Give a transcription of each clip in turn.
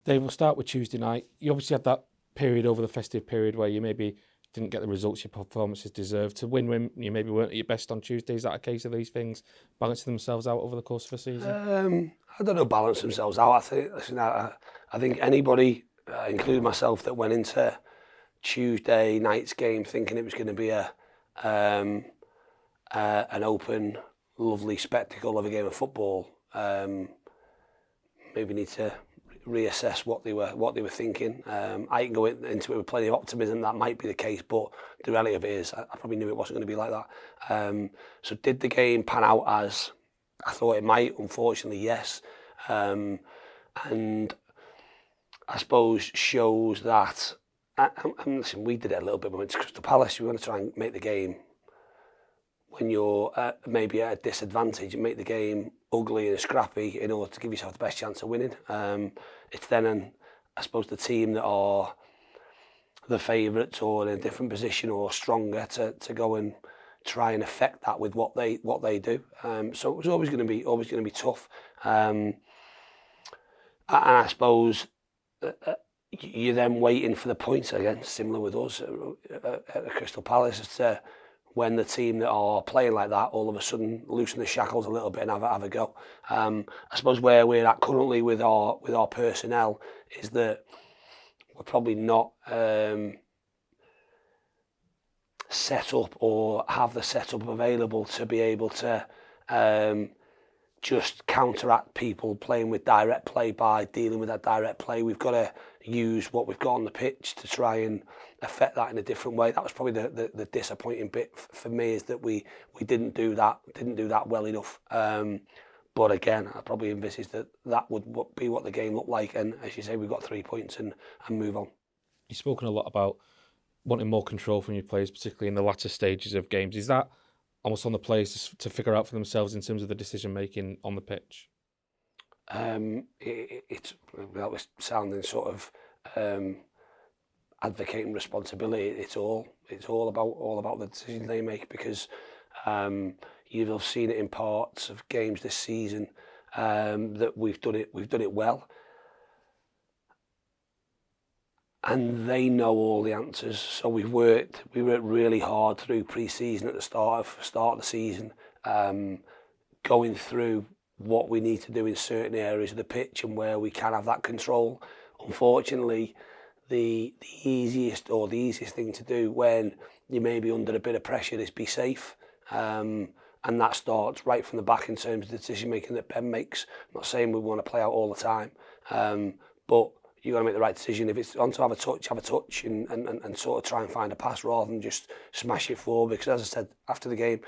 Dave, we'll start with Tuesday night. You obviously had that period over the festive period where you maybe didn't get the results your performances deserved. To win, you maybe weren't at your best on Tuesday. Is that a case of these things balancing themselves out over the course of a season? I don't know, balance themselves out. I think anybody, including myself, that went into Tuesday night's game thinking it was going to be an open, lovely spectacle of a game of football, maybe need to reassess what they were thinking. I can go into it with plenty of optimism that might be the case, but the reality of it is I probably knew it wasn't going to be like that. So did the game pan out as I thought it might? Unfortunately, yes. And I suppose shows that, and listen, we did it a little bit when we went to Crystal Palace. We want to try and make the game, when you're maybe at a disadvantage, and make the game ugly and scrappy in order to give yourself the best chance of winning. It's then, I suppose, the team that are the favourites or in a different position or stronger to go and try and affect that with what they do. So it was always going to be tough. And I suppose you're then waiting for the points again, similar with us at Crystal Palace, as to when the team that are playing like that all of a sudden loosen the shackles a little bit and have a go. I suppose where we're at currently with our personnel is that we're probably not set up or have the setup available to be able to just counteract people playing with direct play by dealing with that direct play. We've got to use what we've got on the pitch to try and affect that in a different way. That was probably the disappointing bit for me, is that we didn't do that well enough. But again, I probably envisaged that would be what the game looked like. And as you say, we've got 3 points and move on. You've spoken a lot about wanting more control from your players, particularly in the latter stages of games. Is that almost on the players to figure out for themselves in terms of the decision making on the pitch? It's sounding sort of advocating responsibility. It's all about the decisions they make, because you've have seen it in parts of games this season that we've done it well, and they know all the answers. So we worked really hard through pre-season at the start of the season, going through what we need to do in certain areas of the pitch and where we can have that control. Unfortunately, the easiest thing to do when you may be under a bit of pressure is be safe. And that starts right from the back in terms of the decision making that Ben makes. I'm not saying we want to play out all the time, but you've got to make the right decision. If it's on to have a touch and sort of try and find a pass rather than just smash it forward. Because as I said after the game,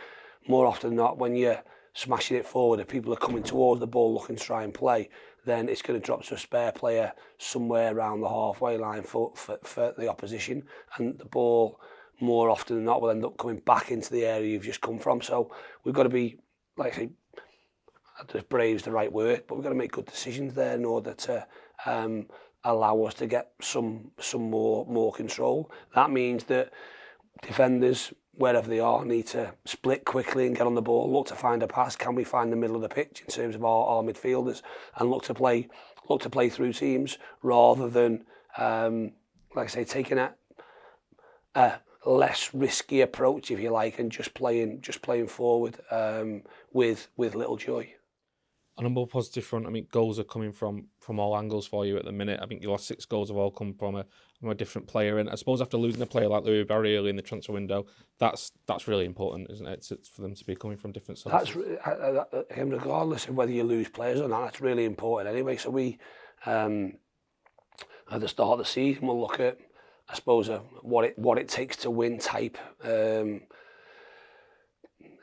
more often than not, when you're smashing it forward, if people are coming towards the ball looking to try and play, then it's going to drop to a spare player somewhere around the halfway line for the opposition, and the ball more often than not will end up coming back into the area you've just come from. So we've got to be, like I say, I don't know if brave is the right word, but we've got to make good decisions there in order to allow us to get some more control. That means that defenders, wherever they are, need to split quickly and get on the ball, look to find a pass. Can we find the middle of the pitch in terms of our midfielders, and look to play through teams rather than, like I say, taking a less risky approach, if you like, and just playing forward with little joy. On a more positive front, I mean, goals are coming from all angles for you at the minute. I think your last 6 goals have all come from a different player, and I suppose after losing a player like Louis Barry early in the transfer window, that's really important, isn't it? It's for them to be coming from different sources. That's regardless of whether you lose players or not. That's really important anyway. So we, at the start of the season, we'll look at, I suppose, what it takes to win type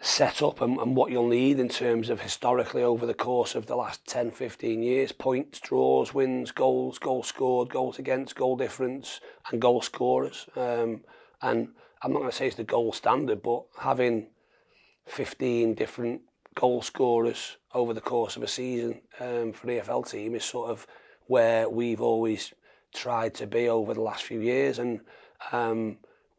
set up and what you'll need in terms of historically over the course of the last 10, 15 years, points, draws, wins, goals scored, goals against, goal difference, and goal scorers. And I'm not going to say it's the gold standard, but having 15 different goal scorers over the course of a season for an EFL team is sort of where we've always tried to be over the last few years, and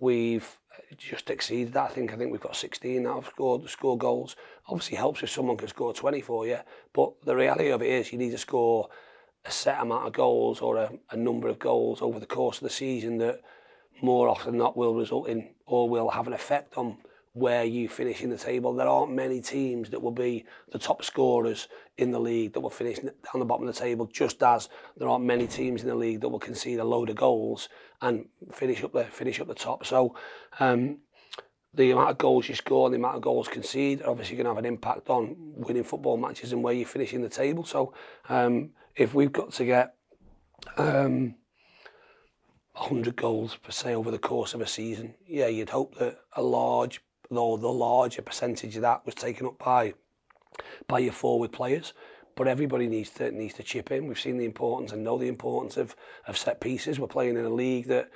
we've just exceeded that. I think we've got 16 now scored goals. Obviously helps if someone can score 20 for you, but the reality of it is you need to score a set amount of goals or a number of goals over the course of the season that more often than not will result in or will have an effect on where you finish in the table. There aren't many teams that will be the top scorers in the league that will finish down the bottom of the table, just as there aren't many teams in the league that will concede a load of goals and finish up the top. So the amount of goals you score and the amount of goals conceded are obviously going to have an impact on winning football matches and where you finish in the table. So if we've got to get 100 goals per se over the course of a season, yeah, you'd hope that the larger percentage of that was taken up by your forward players. But everybody needs to chip in. We've seen the importance and know the importance of set pieces. We're playing in a league that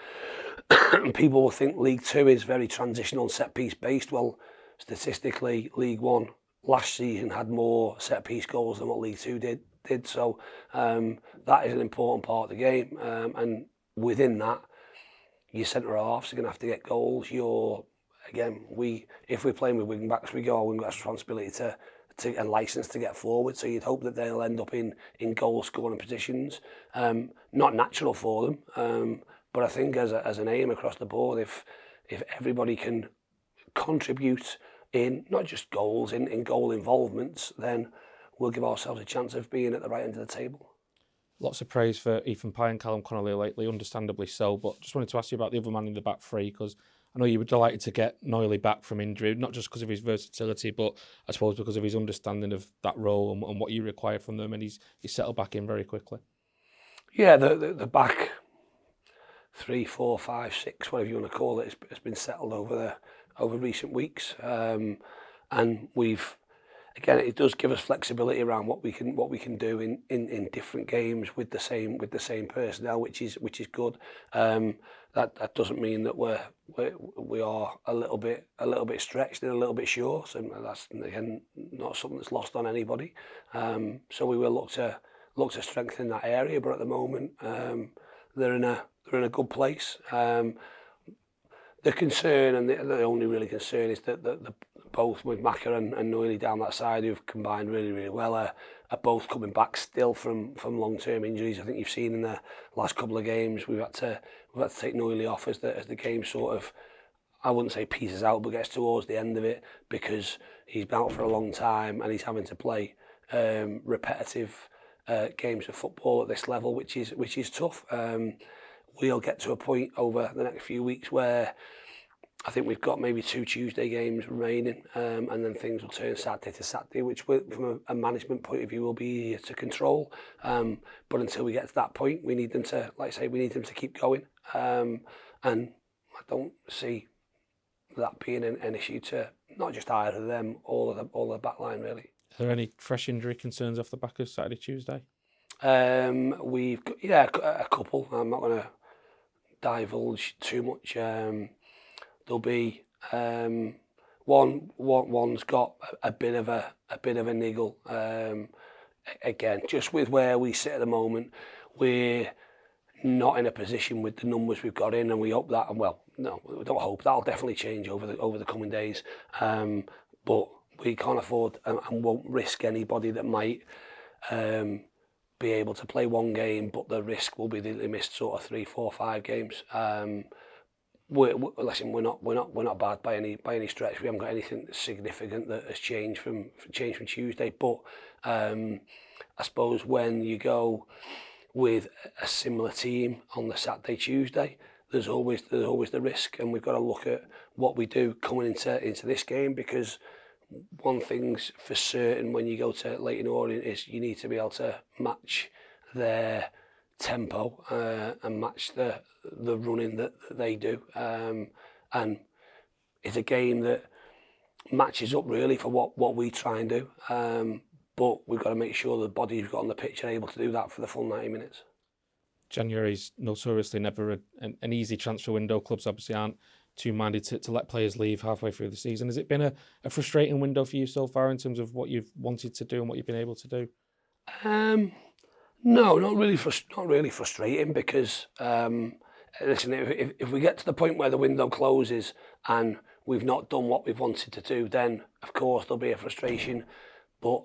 people will think League Two is very transitional and set piece based. Well, statistically, League One last season had more set piece goals than what League Two did. So that is an important part of the game. And within that, your centre halves are going to have to get goals. If we're playing with wing backs, we go our wing backs' responsibility to and license to get forward. So you'd hope that they'll end up in goal scoring positions. Not natural for them, but I think as an aim across the board, if everybody can contribute in not just goals, in goal involvements, then we'll give ourselves a chance of being at the right end of the table. Lots of praise for Ethan Pye and Callum Connolly lately, understandably so, but just wanted to ask you about the other man in the back three, because I know you were delighted to get Noyley back from injury, not just because of his versatility, but I suppose because of his understanding of that role and what you require from them, and he's settled back in very quickly. Yeah, the back 3, 4, 5, 6, whatever you want to call it, has been settled over recent weeks, and we've. Again, it does give us flexibility around what we can do in different games with the same personnel, which is good. That doesn't mean that we are a little bit stretched and a little bit short, and that's again not something that's lost on anybody. So we will look to strengthen that area, but at the moment they're in a good place. The concern and the only really concern is that the both with Maka and Noyley down that side, who've combined really, really well, are both coming back still from long-term injuries. I think you've seen in the last couple of games we've had to take Noyley off as the game sort of, I wouldn't say pieces out, but gets towards the end of it, because he's been out for a long time and he's having to play repetitive games of football at this level, which is tough. We'll get to a point over the next few weeks where I think we've got maybe 2 Tuesday games remaining, and then things will turn Saturday to Saturday, which from a management point of view will be easier to control. But until we get to that point, we need them to, like I say, we need them to keep going. And I don't see that being an issue to not just either of them, all of the back line really. Are there any fresh injury concerns off the back of Saturday, Tuesday? We've got, a couple. I'm not going to divulge too much. There'll be one's got a bit of a niggle. Again, just with where we sit at the moment, we're not in a position with the numbers we've got in, and we hope that. We don't hope, that'll definitely change over the coming days. But we can't afford and won't risk anybody that might be able to play one game, but the risk will be they missed sort of 3, 4, 5 games. Listen, we're not bad by any stretch. We haven't got anything significant that has changed from Tuesday. But I suppose when you go with a similar team on the Saturday, Tuesday, there's always the risk, and we've got to look at what we do coming into this game, because one thing's for certain when you go to Leyton Orient is you need to be able to match their tempo and match the running that they do, and it's a game that matches up really for what we try and do, but we've got to make sure the bodies we've got on the pitch are able to do that for the full 90 minutes. January's notoriously never an easy transfer window. Clubs obviously aren't too minded to let players leave halfway through the season. Has it been a frustrating window for you so far in terms of what you've wanted to do and what you've been able to do? No, not really frustrating, because listen, if we get to the point where the window closes and we've not done what we've wanted to do, then of course there'll be a frustration. But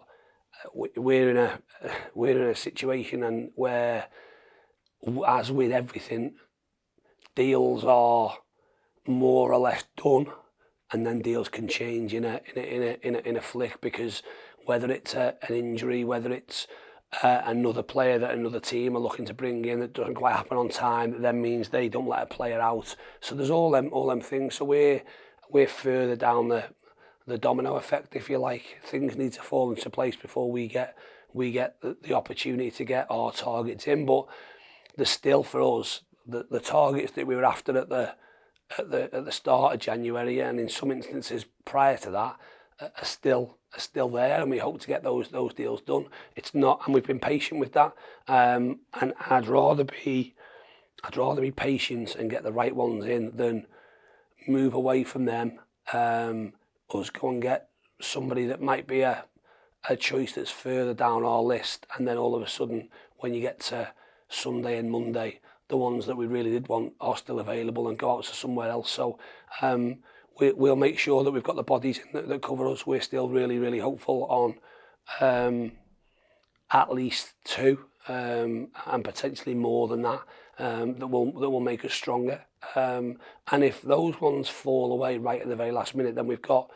we're in a situation and where, as with everything, deals are more or less done, and then deals can change in a flick, because whether it's an injury, whether it's another player that another team are looking to bring in that doesn't quite happen on time, that then means they don't let a player out. So there's all them things. So we're further down the domino effect, if you like. Things need to fall into place before we get the opportunity to get our targets in. But there's still, for us, the targets that we were after at the start of January, and in some instances prior to that, are still there, and we hope to get those deals done. It's not, and we've been patient with that. And I'd rather be patient and get the right ones in than move away from them. Us go and get somebody that might be a choice that's further down our list, and then all of a sudden, when you get to Sunday and Monday, the ones that we really did want are still available and go out to somewhere else. So we'll make sure that we've got the bodies in that cover us. We're still really hopeful on at least 2, and potentially more than that, that will make us stronger. And if those ones fall away right at the very last minute, then we've got,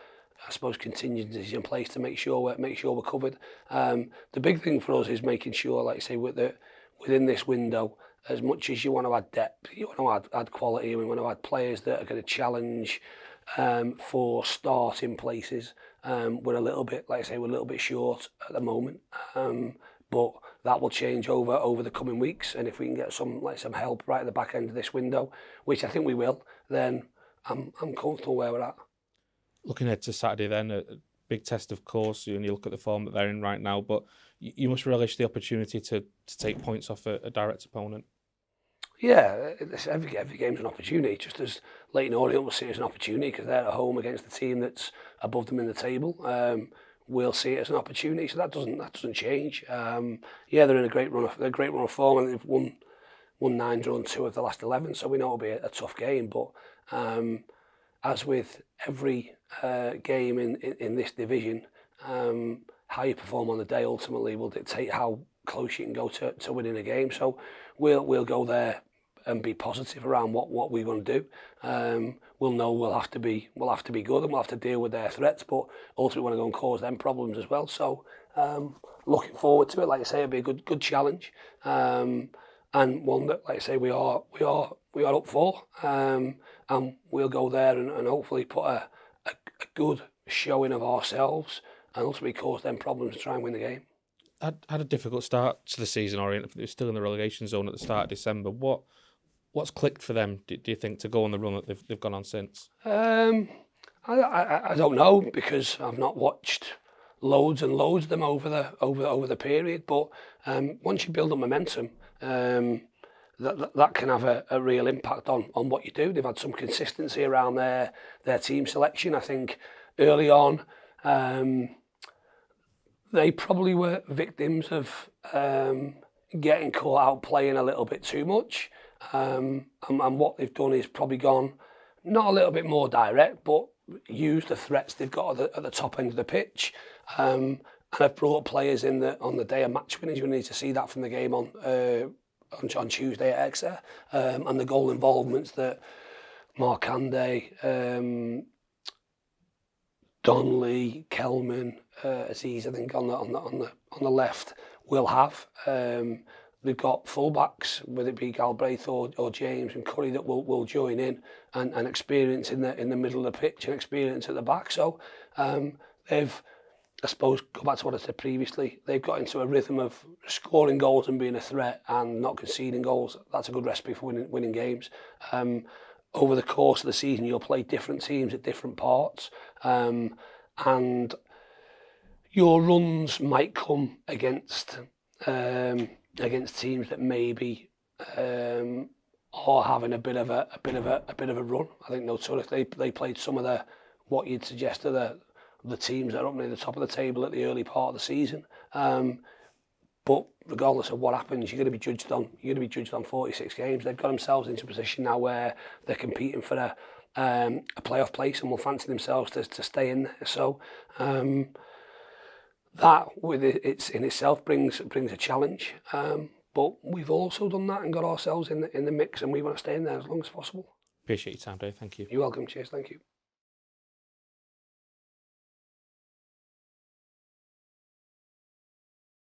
I suppose, contingencies in place to make sure we're covered. The big thing for us is making sure, like I say, within this window, as much as you want to add depth, you want to add quality, and we want to add players that are going to challenge for starting places. We're a little bit, like I say, we're a little bit short at the moment, but that will change over the coming weeks. And if we can get some help right at the back end of this window, which I think we will, then I'm comfortable where we're at. Looking ahead to Saturday, then a big test, of course. You look at the form that they're in right now, but you must relish the opportunity to take points off a direct opponent. Yeah, every game's an opportunity, just as Leyton Orient will see it as an opportunity because they're at home against the team that's above them in the table. We'll see it as an opportunity, so that doesn't change. Yeah, they're in a great run of form, and they've won 9, drawn 2 of the last 11, so we know it'll be a tough game. But as with every game in this division, how you perform on the day ultimately will dictate how close you can go to winning a game. So we'll go there and be positive around what we want to do. We'll know we'll have to be good, and we'll have to deal with their threats, but ultimately we want to go and cause them problems as well. So looking forward to it. Like I say, it'll be a good challenge, and one that, like I say, we are up for, and we'll go there and hopefully put a good showing of ourselves, and ultimately cause them problems to try and win the game. Had a difficult start to the season, Orient. They were still in the relegation zone at the start of December. What's clicked for them, do you think, to go on the run that they've gone on since? I don't know, because I've not watched loads and loads of them over the period. But once you build up momentum, that can have a real impact on what you do. They've had some consistency around their team selection. I think early on, they probably were victims of getting caught out playing a little bit too much. And what they've done is probably gone not a little bit more direct, but used the threats they've got at the top end of the pitch. And have brought players in on the day of match winners. You need to see that from the game on Tuesday at Exeter, and the goal involvements that Markande, Donnelly, Kelman, Aziz, I think on the left will have. They've got fullbacks, whether it be Galbraith or James and Curry, that will join in and experience in the middle of the pitch and experience at the back. So they've, I suppose, go back to what I said previously, they've got into a rhythm of scoring goals and being a threat and not conceding goals. That's a good recipe for winning games. Over the course of the season, you'll play different teams at different parts, and your runs might come against teams that maybe are having a bit of a run. I think notoriously they played some of what you'd suggest are the teams that are up near the top of the table at the early part of the season. But regardless of what happens, you're going to be judged on 46 games. They've got themselves into a position now where they're competing for a playoff place and will fancy themselves to stay in there. So that with it's in itself brings a challenge. But we've also done that and got ourselves in the mix, and we want to stay in there as long as possible. Appreciate your time, Dave. Thank you. You're welcome. Cheers. Thank you.